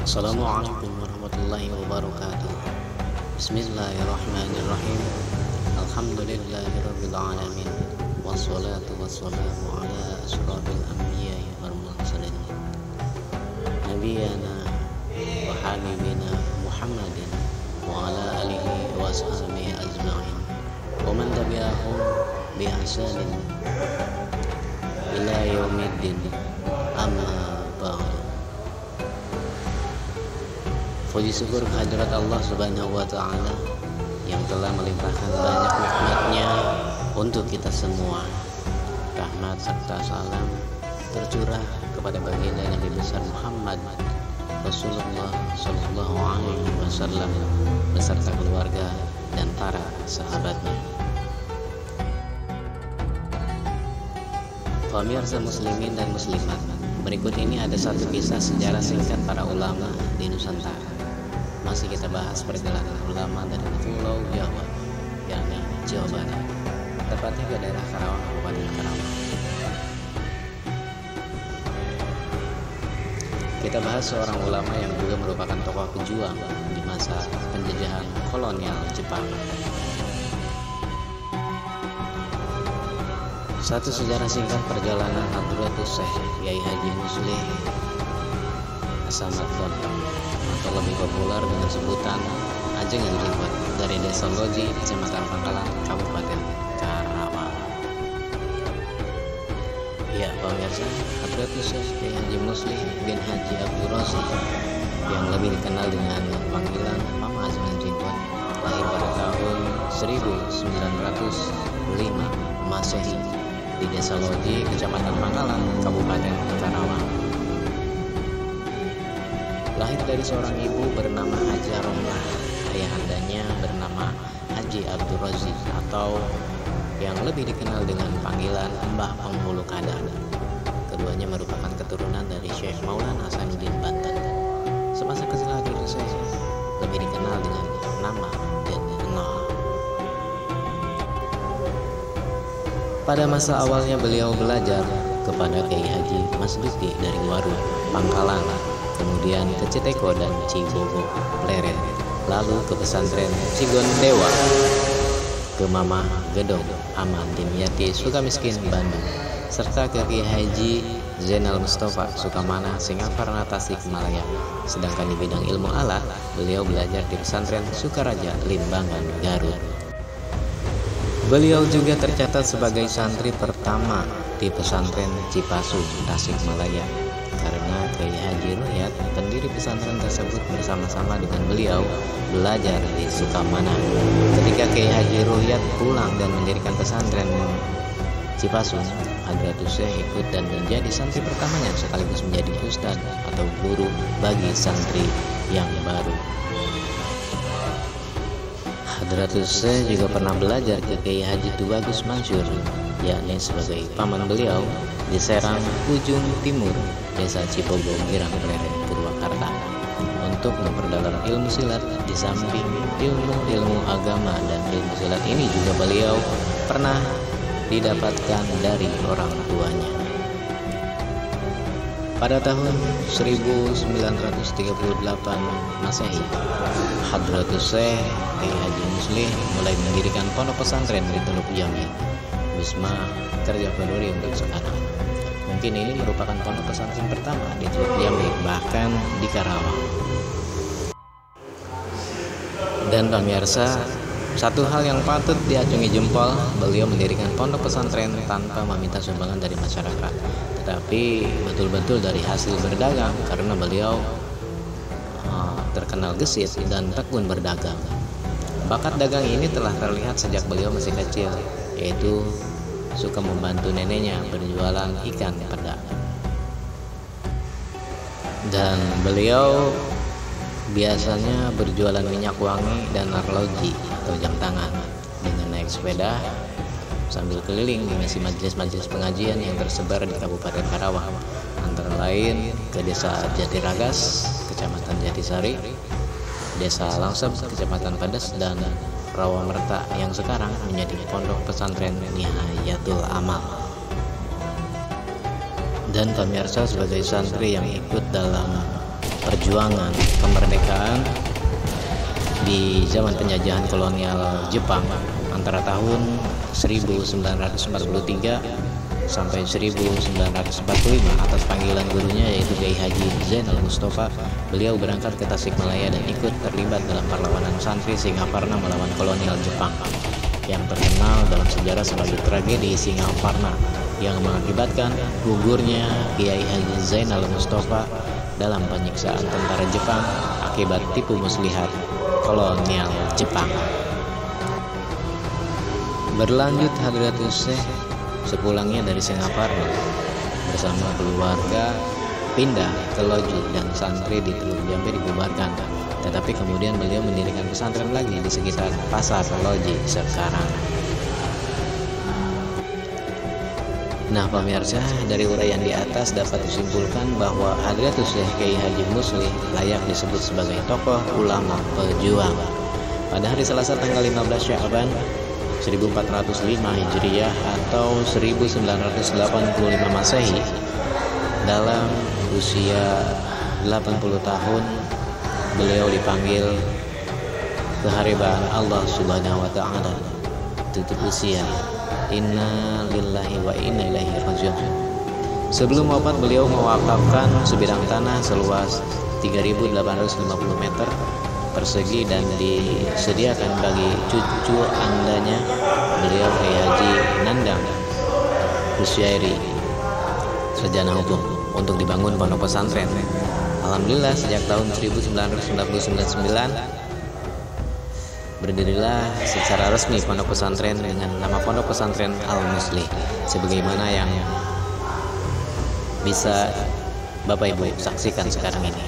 Assalamualaikum warahmatullahi wabarakatuh. Bismillahirrahmanirrahim. Alhamdulillahirabbil alamin. Wassalatu wassalamu ala asyrafil anbiya'i wal mursalin. Nabiyana wa habibina Muhammadin wa ala alihi wa sahbihi ajma'in. Wa man tabi'ahum bi ihsanin ila yaumiddin. Amma ba'du. Puji syukur kehadirat Allah Subhanahu wa Ta'ala yang telah melimpahkan banyak nikmat-Nya untuk kita semua. Rahmat serta salam tercurah kepada baginda Nabi besar Muhammad Rasulullah Sallallahu Alaihi Wasallam beserta keluarga dan para sahabatnya. Pemirsa muslimin dan muslimat, berikut ini ada satu kisah sejarah singkat para ulama di Nusantara. Masih kita bahas perjalanan ulama dari Pulau Jawa, yakni Jawa Barat, tepatnya ke daerah Karawang, Kabupaten Karawang. Kita bahas seorang ulama yang juga merupakan tokoh pejuang di masa penjajahan kolonial Jepang. Satu sejarah singkat perjalanan Hadratus Syekh Kyai Haji Muslih As-Samad Gondang, atau lebih populer dengan sebutan Ajeng Jenggot, dari Desa Loji, Kecamatan Pangkalan, Kabupaten Karawang. Ya pemirsa, Hadratus Syekh Kyai Haji Muslih bin Haji Abdul Rasyid, yang lebih dikenal dengan panggilan Mama Azman Jenggot, lahir pada tahun 1905 Masehi di Desa Loji, Kecamatan Pangkalan, Kabupaten Karawang. Lahir dari seorang ibu bernama Haja Romlah, ayahandanya bernama Haji Abdul Rasyid, atau yang lebih dikenal dengan panggilan Mbah Penghulu Kadar. Keduanya merupakan keturunan dari Syekh Maulana Hasanuddin Banten. Semasa kecil Hadratus Syekh lebih dikenal dengan nama Den Noh. Pada masa awalnya beliau belajar kepada Kyai Haji Mas Dukti dari Waru, Pangkalan, kemudian ke Citeko dan Cibogo, Pleret, lalu ke pesantren Cigondewa, ke Mamah Gedong, Aman Dimyati, Sukamiskin, Bandung, serta ke Kyai Haji Zainal Mustafa, Sukamana, Singaparna, Tasikmalaya. Sedangkan di bidang ilmu alat, beliau belajar di pesantren Sukaraja, Limbangan, Garut. Beliau juga tercatat sebagai santri pertama di pesantren Cipasu, Tasikmalaya, karena Kyai Haji Ruhyat, pendiri pesantren tersebut, bersama-sama dengan beliau belajar di Sukamana. Ketika Kyai Haji Ruhyat pulang dan mendirikan pesantren Cipasu, Hadratus Syekh ikut dan menjadi santri pertamanya, sekaligus menjadi ustadz atau guru bagi santri yang baru. Hadratus Syekh juga pernah belajar ke Kyai Haji Tubagus Mansur, yakni sebagai paman beliau, di Serang Ujung Timur, Desa Cibogo, Girang Pleret, Purwakarta, untuk memperdalam ilmu silat. Di samping ilmu agama dan ilmu silat ini juga beliau pernah didapatkan dari orang tuanya. Pada tahun 1938 Masehi, Hadratus Syekh Kyai Haji Muslih mulai mendirikan pondok pesantren di Teluk Jamil, Wisma Kerja Peduli untuk sekarang. Mungkin ini merupakan pondok pesantren pertama di Teluk Jamil, bahkan di Karawang. Dan pemirsa, satu hal yang patut diacungi jempol, beliau mendirikan pondok pesantren tanpa meminta sumbangan dari masyarakat, tetapi betul-betul dari hasil berdagang, karena beliau terkenal gesit dan tekun berdagang. Bakat dagang ini telah terlihat sejak beliau masih kecil, yaitu suka membantu neneknya berjualan ikan peda. Dan beliau biasanya berjualan minyak wangi dan arloji atau jam tangan dengan naik sepeda sambil keliling mengisi majelis-majelis pengajian yang tersebar di Kabupaten Karawang, antara lain ke Desa Jatiragas, Kecamatan Jatisari, Desa Langsep, Kecamatan Pedes, dan Rawamerta yang sekarang menjadi pondok pesantren Nihayatul Amal. Dan pemirsa, sebagai santri yang ikut dalam perjuangan kemerdekaan di zaman penjajahan kolonial Jepang antara tahun 1943 sampai 1945 atas panggilan gurunya yaitu Kiai Haji Zainal Mustafa. Beliau berangkat ke Tasikmalaya dan ikut terlibat dalam perlawanan santri Singaparna melawan kolonial Jepang yang terkenal dalam sejarah sebagai tragedi Singaparna yang mengakibatkan gugurnya Kiai Haji Zainal Mustafa dalam penyiksaan tentara Jepang akibat tipu muslihat kolonial Jepang. Berlanjut, Hadratus Syekh sepulangnya dari Singaparna bersama keluarga pindah ke Loji dan santri di Teluk Jambe dibubarkan, tetapi kemudian beliau mendirikan pesantren lagi di sekitar Pasar Loji sekarang. Nah pemirsa, dari uraian di atas dapat disimpulkan bahwa Hadratus Syekh Kiai Haji Muslih layak disebut sebagai tokoh ulama pejuang. Pada hari Selasa tanggal 15 Sya'ban 1405 Hijriah atau 1985 Masehi, dalam usia 80 tahun beliau dipanggil kehariban Allah Subhanahu wa taala tutup usia. Inna lillahi wa inna ilaihi raji'un. Sebelum wafat beliau mewakafkan sebidang tanah seluas 3.850 meter persegi dan disediakan bagi cucu andanya beliau Kiai Haji Nandang Kusyairi sarjana hukum untuk dibangun pondok pesantren. Alhamdulillah sejak tahun 1999 berdirilah secara resmi pondok pesantren dengan nama Pondok Pesantren Al Muslih, sebagaimana yang bisa Bapak Ibu saksikan sekarang ini.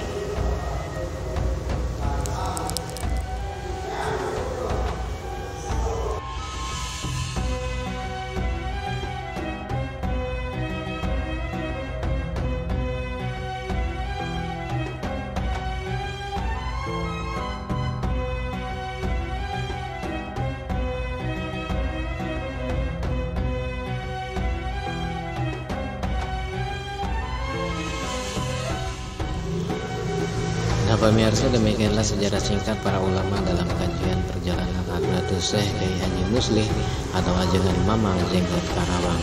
Nah pemirsa, demikianlah sejarah singkat para ulama dalam kajian perjalanan Hadratus Syekh Kiai Haji Muslih atau Ajengan Mamang Jenggot Karawang.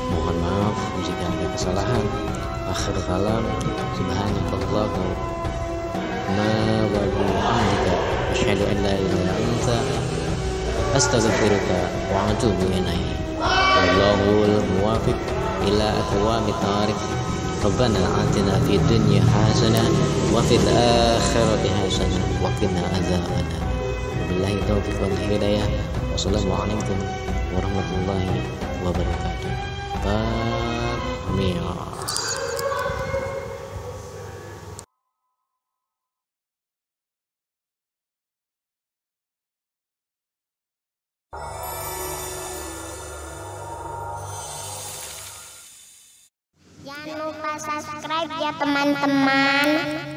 Mohon maaf jika ada kesalahan. Akhir kalam, subhanakallahumma wa bihamdika asyhadu an la ilaha illa anta astaghfiruka wa atubu ilaik. Wallahul muwaffiq ila aqwamit thariq. Rabbana atina fid dunya hasanah wa fil akhirati hasanah wa qina adzabannar. Wabillahi taufiq wal hidayah. Wassalamualaikum warahmatullahi wabarakatuh. Pamiras. Jangan lupa subscribe ya teman-teman.